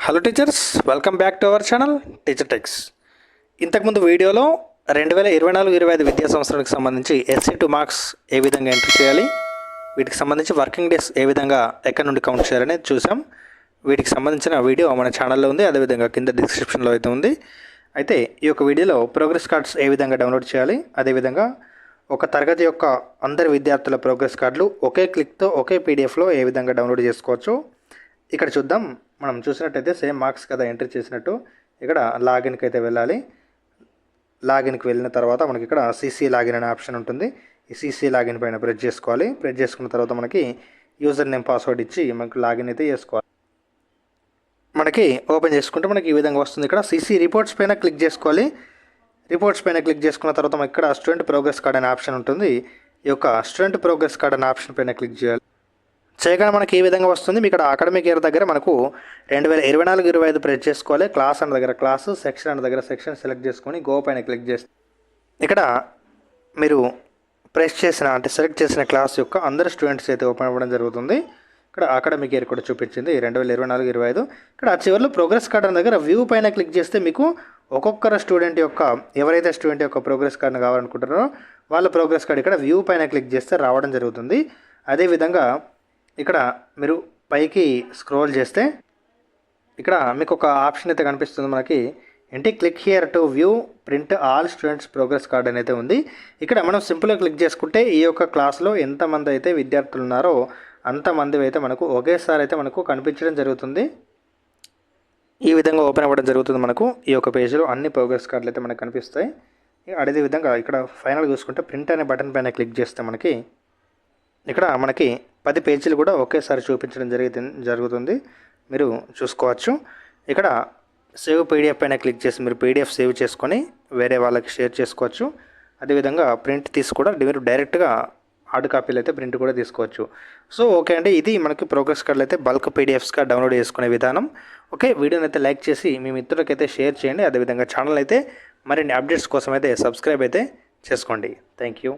Hello teachers, welcome back to our channel teacher tax. ఇంతకుముందు వీడియోలో 2024-25 విద్యా సంవత్సరానికి సంబంధించి SC2 మార్క్స్ ఏ విధంగా ఎంట్రీ చేయాలి, వీటికి సంబంధించి వర్కింగ్ డేస్ ఏ విధంగా ఎక్కడి నుండి కౌంట్ చేయాలనేది చూసాం. వీటికి సంబంధించిన వీడియో మన ఛానల్లో ఉంది, అదేవిధంగా కింద డిస్క్రిప్షన్లో అయితే ఉంది. అయితే ఈ యొక్క వీడియోలో ప్రోగ్రెస్ కార్డ్స్ ఏ విధంగా డౌన్లోడ్ చేయాలి, అదేవిధంగా ఒక తరగతి యొక్క అందరి విద్యార్థుల ప్రోగ్రెస్ కార్డులు ఒకే క్లిక్తో ఒకే పీడిఎఫ్లో ఏ విధంగా డౌన్లోడ్ చేసుకోవచ్చు ఇక్కడ చూద్దాం. మనం చూసినట్టయితే సేమ్ మార్క్స్ కదా ఎంట్రీ చేసినట్టు ఇక్కడ లాగిన్కి అయితే వెళ్ళాలి. లాగిన్కి వెళ్ళిన తర్వాత మనకి ఇక్కడ CC లాగిన్ అనే ఆప్షన్ ఉంటుంది. ఈ CC లాగిన్ పైన ప్రెస్ చేసుకోవాలి. ప్రెస్ చేసుకున్న తర్వాత మనకి యూజర్ నేమ్ పాస్వర్డ్ ఇచ్చి మనకి లాగిన్ అయితే చేసుకోవాలి. మనకి ఓపెన్ చేసుకుంటే మనకి ఈ విధంగా వస్తుంది. ఇక్కడ CC రిపోర్ట్స్ పైన క్లిక్ చేసుకోవాలి. రిపోర్ట్స్ పైన క్లిక్ చేసుకున్న తర్వాత మనకి ఇక్కడ స్టూడెంట్ ప్రోగ్రెస్ కార్డ్ అనే ఆప్షన్ ఉంటుంది. ఈ యొక్క స్టూడెంట్ ప్రోగ్రెస్ కార్డ్ అనే ఆప్షన్ పైన క్లిక్ చేయాలి. చేయగానే మనకి ఈ విధంగా వస్తుంది. మీకు ఇక్కడ అకాడమిక్ ఇయర్ దగ్గర మనకు 2024-25 ప్రెస్ చేసుకోవాలి. క్లాస్ అన్న దగ్గర క్లాసు, సెక్షన్ అన్న దగ్గర సెక్షన్ సెలెక్ట్ చేసుకొని గో పైన క్లిక్ చేస్తే ఇక్కడ మీరు ప్రెస్ చేసిన సెలెక్ట్ చేసిన క్లాస్ యొక్క అందరు స్టూడెంట్స్ అయితే ఓపెన్ అవ్వడం జరుగుతుంది. ఇక్కడ అకాడమిక్ ఇయర్ కూడా చూపించింది 2024-25. ఇక్కడ చివరిలో ప్రోగ్రెస్ కార్డ్ అన్న దగ్గర వ్యూ పైన క్లిక్ చేస్తే మీకు ఒక్కొక్కరు స్టూడెంట్ యొక్క ఎవరైతే స్టూడెంట్ యొక్క ప్రోగ్రెస్ కార్డును కావాలనుకుంటారో వాళ్ళ ప్రోగ్రెస్ కార్డ్ ఇక్కడ వ్యూ పైన క్లిక్ చేస్తే రావడం జరుగుతుంది. అదేవిధంగా ఇక్కడ మీరు పైకి స్క్రోల్ చేస్తే ఇక్కడ మీకు ఒక ఆప్షన్ అయితే కనిపిస్తుంది. మనకి ఏంటి click here to view print all students progress card అనేది ఉంది. ఇక్కడ మనం సింపుల్గా క్లిక్ చేసుకుంటే ఈ యొక్క క్లాస్లో ఎంతమంది అయితే విద్యార్థులు ఉన్నారో అంతమంది అయితే మనకు ఒకేసారి అయితే మనకు కనిపించడం జరుగుతుంది. ఈ విధంగా ఓపెన్ అవ్వడం జరుగుతుంది. మనకు ఈ యొక్క పేజీలో అన్ని ప్రోగ్రెస్ కార్డులు అయితే మనకు కనిపిస్తాయి. అదే విధంగా ఇక్కడ ఫైనల్ చూసుకుంటే ప్రింట్ అనే బటన్ పైన క్లిక్ చేస్తే మనకి ఇక్కడ మనకి 10 పేజీలు కూడా ఒకేసారి చూపించడం జరుగుతుంది. మీరు చూసుకోవచ్చు. ఇక్కడ సేవ్ PDF పైన క్లిక్ చేసి మీరు PDF సేవ్ చేసుకొని వేరే వాళ్ళకి షేర్ చేసుకోవచ్చు. అదేవిధంగా ప్రింట్ తీసి కూడా మీరు డైరెక్ట్గా హార్డ్ కాపీలు అయితే ప్రింట్ కూడా తీసుకోవచ్చు. సో ఓకే అండి, ఇది మనకి ప్రోగ్రెస్ కార్డులు అయితే బల్క్ PDFస్గా డౌన్లోడ్ చేసుకునే విధానం. ఓకే, వీడియోని అయితే లైక్ చేసి మీ మిత్రులకైతే షేర్ చేయండి. అదేవిధంగా ఛానల్ అయితే మరిన్ని అప్డేట్స్ కోసం అయితే సబ్స్క్రైబ్ అయితే చేసుకోండి. Thank you.